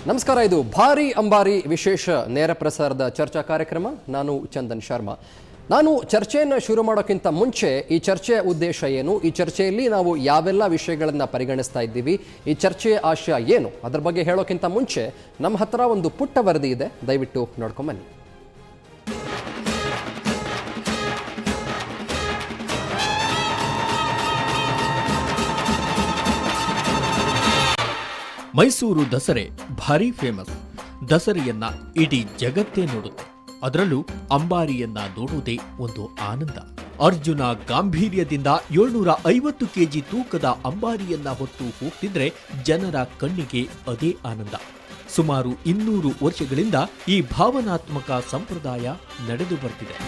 ನಮಸ್ಕಾರ. ಇದು ಭಾರಿ ಅಂಬಾರಿ ವಿಶೇಷ ನೇರ ಪ್ರಸಾರದ ಚರ್ಚಾ ಕಾರ್ಯಕ್ರಮ. ನಾನು ಚಂದನ್ ಶರ್ಮಾ. ನಾನು ಚರ್ಚೆಯನ್ನು ಶುರು ಮಾಡೋಕ್ಕಿಂತ ಮುಂಚೆ ಈ ಚರ್ಚೆಯ ಉದ್ದೇಶ ಏನು, ಈ ಚರ್ಚೆಯಲ್ಲಿ ನಾವು ಯಾವೆಲ್ಲ ವಿಷಯಗಳನ್ನು ಪರಿಗಣಿಸ್ತಾ ಇದ್ದೀವಿ, ಈ ಚರ್ಚೆಯ ಆಶಯ ಏನು, ಅದರ ಬಗ್ಗೆ ಹೇಳೋಕ್ಕಿಂತ ಮುಂಚೆ ನಮ್ಮ ಹತ್ರ ಒಂದು ಪುಟ್ಟ ವರದಿ ಇದೆ, ದಯವಿಟ್ಟು ನೋಡ್ಕೊಂಬನ್ನಿ. ಮೈಸೂರು ದಸರೆ ಭಾರಿ ಫೇಮಸ್. ದಸರೆಯನ್ನ ಇಡೀ ಜಗತ್ತೇ ನೋಡುತ್ತೆ. ಅದರಲ್ಲೂ ಅಂಬಾರಿಯನ್ನ ನೋಡುವುದೇ ಒಂದು ಆನಂದ. ಅರ್ಜುನ ಗಾಂಭೀರ್ಯದಿಂದ 750 ಕೆಜಿ ತೂಕದ ಅಂಬಾರಿಯನ್ನ ಹೊತ್ತು ಹೋಗ್ತಿದ್ರೆ ಜನರ ಕಣ್ಣಿಗೆ ಅದೇ ಆನಂದ. ಸುಮಾರು 200 ವರ್ಷಗಳಿಂದ ಈ ಭಾವನಾತ್ಮಕ ಸಂಪ್ರದಾಯ ನಡೆದು ಬರ್ತಿದೆ.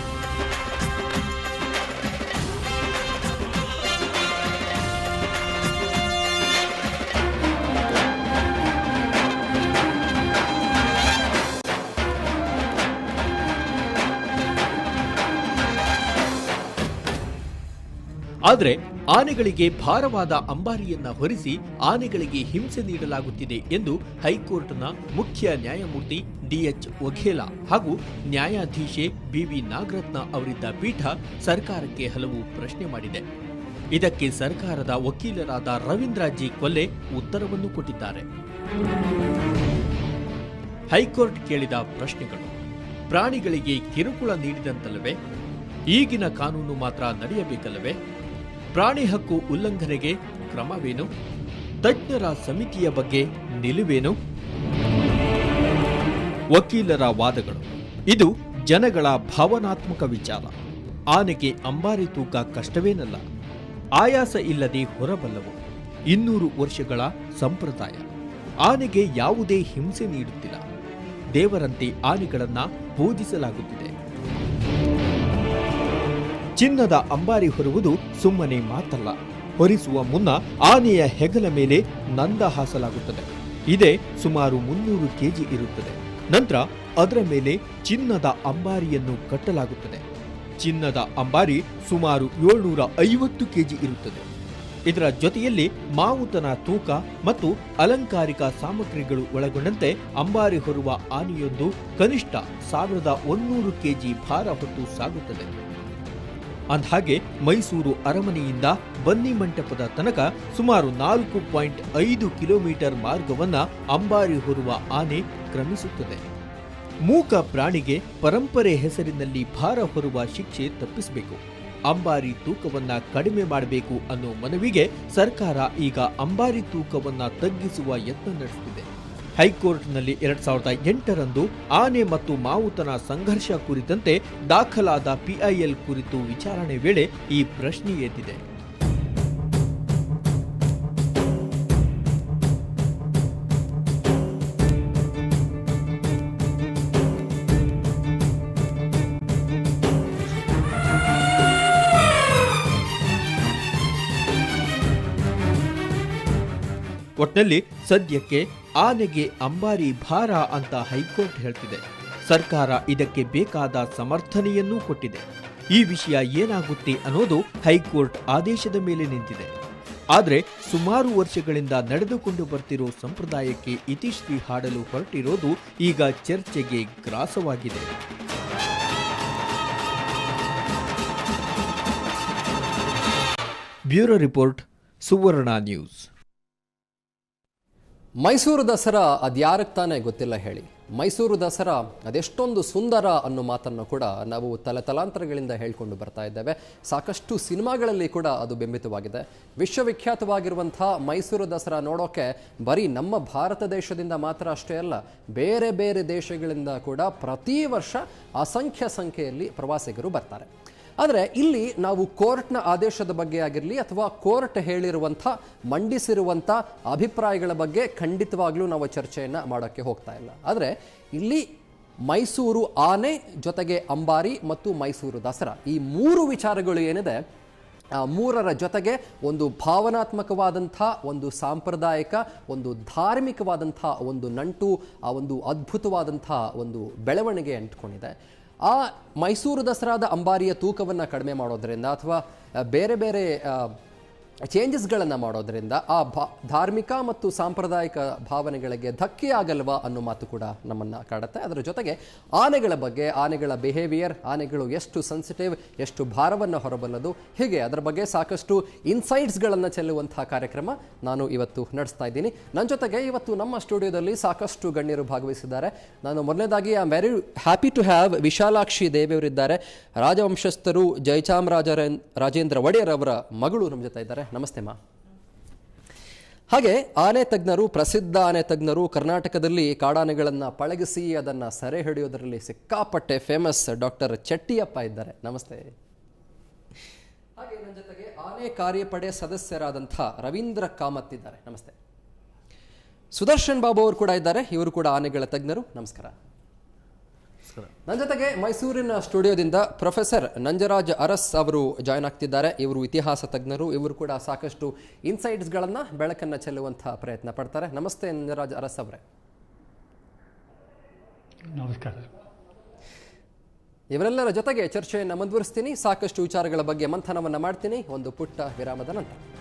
ಆದರೆ ಆನೆಗಳಿಗೆ ಭಾರವಾದ ಅಂಬಾರಿಯನ್ನ ಹೊರಿಸಿ ಆನೆಗಳಿಗೆ ಹಿಂಸೆ ನೀಡಲಾಗುತ್ತಿದೆ ಎಂದು ಹೈಕೋರ್ಟ್ನ ಮುಖ್ಯ ನ್ಯಾಯಮೂರ್ತಿ ಡಿಎಚ್ ವಘೇಲಾ ಹಾಗೂ ನ್ಯಾಯಾಧೀಶೆ ಬಿವಿ ನಾಗರತ್ನ ಅವರಿದ್ದ ಪೀಠ ಸರ್ಕಾರಕ್ಕೆ ಹಲವು ಪ್ರಶ್ನೆ ಮಾಡಿದೆ. ಇದಕ್ಕೆ ಸರ್ಕಾರದ ವಕೀಲರಾದ ರವೀಂದ್ರ ಜಿ ಕೊಲ್ಲೆ ಉತ್ತರವನ್ನು ಕೊಟ್ಟಿದ್ದಾರೆ. ಹೈಕೋರ್ಟ್ ಕೇಳಿದ ಪ್ರಶ್ನೆಗಳು: ಪ್ರಾಣಿಗಳಿಗೆ ಕಿರುಕುಳ ನೀಡಿದಂತಲ್ಲವೇ? ಈಗಿನ ಕಾನೂನು ಮಾತ್ರ ನಡೆಯಬೇಕಲ್ಲವೇ? ಪ್ರಾಣಿ ಹಕ್ಕು ಉಲ್ಲಂಘನೆಗೆ ಕ್ರಮವೇನು? ತಜ್ಞರ ಸಮಿತಿಯ ಬಗ್ಗೆ ನಿಲುವೇನು? ವಕೀಲರ ವಾದಗಳು: ಇದು ಜನಗಳ ಭಾವನಾತ್ಮಕ ವಿಚಾರ. ಆನೆಗೆ ಅಂಬಾರಿ ತೂಕ ಕಷ್ಟವೇನಲ್ಲ, ಆಯಾಸ ಇಲ್ಲದೆ ಹೊರಬಲ್ಲವು. 200 ವರ್ಷಗಳ ಸಂಪ್ರದಾಯ. ಆನೆಗೆ ಯಾವುದೇ ಹಿಂಸೆ ನೀಡುತ್ತಿಲ್ಲ. ದೇವರಂತೆ ಆನೆಗಳನ್ನ ಪೂಜಿಸಲಾಗುತ್ತಿದೆ. ಚಿನ್ನದ ಅಂಬಾರಿ ಹೊರುವುದು ಸುಮ್ಮನೆ ಮಾತಲ್ಲ. ಹೊರಿಸುವ ಮುನ್ನ ಆನೆಯ ಹೆಗಲ ಮೇಲೆ ನಂದ ಹಾಸಲಾಗುತ್ತದೆ. ಇದೇ ಸುಮಾರು 300 ಕೆಜಿ ಇರುತ್ತದೆ. ನಂತರ ಅದರ ಮೇಲೆ ಚಿನ್ನದ ಅಂಬಾರಿಯನ್ನು ಕಟ್ಟಲಾಗುತ್ತದೆ. ಚಿನ್ನದ ಅಂಬಾರಿ ಸುಮಾರು 750 ಕೆಜಿ ಇರುತ್ತದೆ. ಇದರ ಜೊತೆಯಲ್ಲಿ ಮಾವುತನ ತೂಕ ಮತ್ತು ಅಲಂಕಾರಿಕ ಸಾಮಗ್ರಿಗಳು ಒಳಗೊಂಡಂತೆ ಅಂಬಾರಿ ಹೊರುವ ಆನೆಯೊಂದು ಕನಿಷ್ಠ 1100 ಕೆಜಿ ಭಾರ ಹೊತ್ತು ಸಾಗುತ್ತದೆ. ಅಂದ್ಹಾಗೆ ಮೈಸೂರು ಅರಮನೆಯಿಂದ ಬನ್ನಿ ಮಂಟಪದ ತನಕ ಸುಮಾರು 4.5 ಕಿಲೋಮೀಟರ್ ಮಾರ್ಗವನ್ನ ಅಂಬಾರಿ ಹೊರುವ ಆನೆ ಕ್ರಮಿಸುತ್ತದೆ. ಮೂಕ ಪ್ರಾಣಿಗೆ ಪರಂಪರೆ ಹೆಸರಿನಲ್ಲಿ ಭಾರ ಹೊರುವ ಶಿಕ್ಷೆ ತಪ್ಪಿಸಬೇಕು. ಅಂಬಾರಿ ತೂಕವನ್ನ ಕಡಿಮೆ ಮಾಡಬೇಕು ಅನ್ನೋ ಮನವಿಗೆ ಸರ್ಕಾರ ಈಗ ಅಂಬಾರಿ ತೂಕವನ್ನ ತಗ್ಗಿಸುವ ಯತ್ನ ನಡೆಸುತ್ತಿದೆ. ಹೈಕೋರ್ಟ್ನಲ್ಲಿ 2008ರಂದು ಆನೆ ಮತ್ತು ಮಾವುತನ ಸಂಘರ್ಷ ಕುರಿತಂತೆ ದಾಖಲಾದ ಪಿಐಎಲ್ ಕುರಿತು ವಿಚಾರಣೆ ವೇಳೆ ಈ ಪ್ರಶ್ನೆ ಎದ್ದಿದೆ. ಒಟ್ನಲ್ಲಿ ಸದ್ಯಕ್ಕೆ ಆನೆಗೆ ಅಂಬಾರಿ ಭಾರ ಅಂತ ಹೈಕೋರ್ಟ್ ಹೇಳ್ತಿದೆ. ಸರ್ಕಾರ ಇದಕ್ಕೆ ಬೇಕಾದ ಸಮರ್ಥನೆಯನ್ನೂ ಕೊಟ್ಟಿದೆ. ಈ ವಿಷಯ ಏನಾಗುತ್ತೆ ಅನ್ನೋದು ಹೈಕೋರ್ಟ್ ಆದೇಶದ ಮೇಲೆ ನಿಂತಿದೆ. ಆದರೆ ಸುಮಾರು ವರ್ಷಗಳಿಂದ ನಡೆದುಕೊಂಡು ಬರ್ತಿರೋ ಸಂಪ್ರದಾಯಕ್ಕೆ ಇತಿಶ್ರೀ ಹಾಡಲು ಹೊರಟಿರೋದು ಈಗ ಚರ್ಚೆಗೆ ಗ್ರಾಸವಾಗಿದೆ. ಬ್ಯೂರೋ ರಿಪೋರ್ಟ್, ಸುವರ್ಣ ನ್ಯೂಸ್. ಮೈಸೂರು ದಸರಾ ಅದ್ಯಾರಕ್ಕೆ ತಾನೇ ಗೊತ್ತಿಲ್ಲ ಹೇಳಿ. ಮೈಸೂರು ದಸರಾ ಅದೆಷ್ಟೊಂದು ಸುಂದರ ಅನ್ನೋ ಮಾತನ್ನು ಕೂಡ ನಾವು ತಲಾಂತರಗಳಿಂದ ಹೇಳ್ಕೊಂಡು ಬರ್ತಾ ಇದ್ದೇವೆ. ಸಾಕಷ್ಟು ಸಿನಿಮಾಗಳಲ್ಲಿ ಕೂಡ ಅದು ಬಿಂಬಿತವಾಗಿದೆ. ವಿಶ್ವವಿಖ್ಯಾತವಾಗಿರುವಂಥ ಮೈಸೂರು ದಸರಾ ನೋಡೋಕೆ ಬರೀ ನಮ್ಮ ಭಾರತ ದೇಶದಿಂದ ಮಾತ್ರ ಅಷ್ಟೇ ಅಲ್ಲ, ಬೇರೆ ಬೇರೆ ದೇಶಗಳಿಂದ ಕೂಡ ಪ್ರತಿ ವರ್ಷ ಅಸಂಖ್ಯ ಸಂಖ್ಯೆಯಲ್ಲಿ ಪ್ರವಾಸಿಗರು ಬರ್ತಾರೆ. ಆದರೆ ಇಲ್ಲಿ ನಾವು ಕೋರ್ಟ್ನ ಆದೇಶದ ಬಗ್ಗೆ ಆಗಿರಲಿ ಅಥವಾ ಕೋರ್ಟ್ ಹೇಳಿರುವಂಥ ಮಂಡಿಸಿರುವಂಥ ಅಭಿಪ್ರಾಯಗಳ ಬಗ್ಗೆ ಖಂಡಿತವಾಗ್ಲೂ ನಾವು ಚರ್ಚೆಯನ್ನು ಮಾಡೋಕ್ಕೆ ಹೋಗ್ತಾ ಇಲ್ಲ. ಆದರೆ ಇಲ್ಲಿ ಮೈಸೂರು ಆನೆ ಜೊತೆಗೆ ಅಂಬಾರಿ ಮತ್ತು ಮೈಸೂರು ದಸರಾ ಈ 3 ವಿಚಾರಗಳು ಏನಿದೆ, ಆ 3ರ ಜೊತೆಗೆ ಒಂದು ಭಾವನಾತ್ಮಕವಾದಂಥ, ಒಂದು ಸಾಂಪ್ರದಾಯಿಕ, ಒಂದು ಧಾರ್ಮಿಕವಾದಂಥ ಒಂದು ನಂಟು, ಆ ಒಂದು ಅದ್ಭುತವಾದಂಥ ಒಂದು ಬೆಳವಣಿಗೆ ಅಂಟ್ಕೊಂಡಿದೆ. ಆ ಮೈಸೂರು ದಸರಾದ ಅಂಬಾರಿಯ ತೂಕವನ್ನು ಕಡಿಮೆ ಮಾಡೋದ್ರಿಂದ ಅಥವಾ ಬೇರೆ ಬೇರೆ ಚೇಂಜಸ್ಗಳನ್ನು ಮಾಡೋದರಿಂದ ಆ ಧಾರ್ಮಿಕ ಮತ್ತು ಸಾಂಪ್ರದಾಯಿಕ ಭಾವನೆಗಳಿಗೆ ಧಕ್ಕೆ ಆಗಲ್ವಾ ಅನ್ನೋ ಮಾತು ಕೂಡ ನಮ್ಮನ್ನು ಕಾಡುತ್ತೆ. ಅದರ ಜೊತೆಗೆ ಆನೆಗಳ ಬಗ್ಗೆ, ಆನೆಗಳ ಬಿಹೇವಿಯರ್, ಆನೆಗಳು ಎಷ್ಟು ಸೆನ್ಸಿಟಿವ್, ಎಷ್ಟು ಭಾರವನ್ನು ಹೊರಬಲ್ಲದು, ಹೀಗೆ ಅದರ ಬಗ್ಗೆ ಸಾಕಷ್ಟು ಇನ್ಸೈಟ್ಸ್ಗಳನ್ನು ಚೆಲ್ಲುವಂತಹ ಕಾರ್ಯಕ್ರಮ ನಾನು ಇವತ್ತು ನಡೆಸ್ತಾ ಇದ್ದೀನಿ. ನನ್ನ ಜೊತೆಗೆ ಇವತ್ತು ನಮ್ಮ ಸ್ಟುಡಿಯೋದಲ್ಲಿ ಸಾಕಷ್ಟು ಗಣ್ಯರು ಭಾಗವಹಿಸಿದ್ದಾರೆ. ನಾನು ಮೊದಲನೇದಾಗಿ I am very happy to have ವಿಶಾಲಾಕ್ಷಿ ದೇವಿಯವರಿದ್ದಾರೆ. ರಾಜವಂಶಸ್ಥರು ರಾಜೇಂದ್ರ ಒಡೆಯರ್ ಅವರ ಮಗಳು ನಮ್ಮ ಜೊತೆ ಇದ್ದಾರೆ. ನಮಸ್ತೆ ಮಾ. ಹಾಗೆ ಆನೆ ತಜ್ಞರು, ಪ್ರಸಿದ್ಧ ಆನೆ ತಜ್ಞರು, ಕರ್ನಾಟಕದಲ್ಲಿ ಕಾಡಾನೆಗಳನ್ನು ಪಳಗಿಸಿ ಅದನ್ನು ಸೆರೆ ಹಿಡಿಯೋದರಲ್ಲಿ ಸಿಕ್ಕಾಪಟ್ಟೆ ಫೇಮಸ್ ಡಾಕ್ಟರ್ ಚೆಟ್ಟಿಯಪ್ಪ ಇದ್ದಾರೆ. ನಮಸ್ತೆ. ಹಾಗೆ ನನ್ನ ಜೊತೆಗೆ ಆನೆ ಕಾರ್ಯಪಡೆ ಸದಸ್ಯರಾದಂಥ ರವೀಂದ್ರ ಕಾಮತ್ ಇದ್ದಾರೆ. ನಮಸ್ತೆ. ಸುದರ್ಶನ್ ಬಾಬು ಅವರು ಕೂಡ ಇದ್ದಾರೆ. ಇವರು ಕೂಡ ಆನೆಗಳ ತಜ್ಞರು. ನಮಸ್ಕಾರ. ನನ್ನ ಜೊತೆಗೆ ಮೈಸೂರಿನ ಸ್ಟುಡಿಯೋದಿಂದ ಪ್ರೊಫೆಸರ್ ನಂಜರಾಜ್ ಅರಸ್ ಅವರು ಜಾಯ್ನ್ ಆಗ್ತಿದ್ದಾರೆ. ಇವರು ಇತಿಹಾಸ ತಜ್ಞರು. ಇವರು ಕೂಡ ಸಾಕಷ್ಟು ಇನ್ಸೈಟ್ಸ್ಗಳನ್ನು, ಬೆಳಕನ್ನು ಚೆಲ್ಲುವಂತಹ ಪ್ರಯತ್ನ ಪಡ್ತಾರೆ. ನಮಸ್ತೆ ನಂಜರಾಜ್ ಅರಸ್ ಅವರೇ. ನಮಸ್ಕಾರ. ಇವರೆಲ್ಲರ ಜೊತೆಗೆ ಚರ್ಚೆಯನ್ನು ಮುಂದುವರಿಸ್ತೀನಿ. ಸಾಕಷ್ಟು ವಿಚಾರಗಳ ಬಗ್ಗೆ ಮಂಥನವನ್ನು ಮಾಡ್ತೀನಿ ಒಂದು ಪುಟ್ಟ ವಿರಾಮದ ನಂತರ.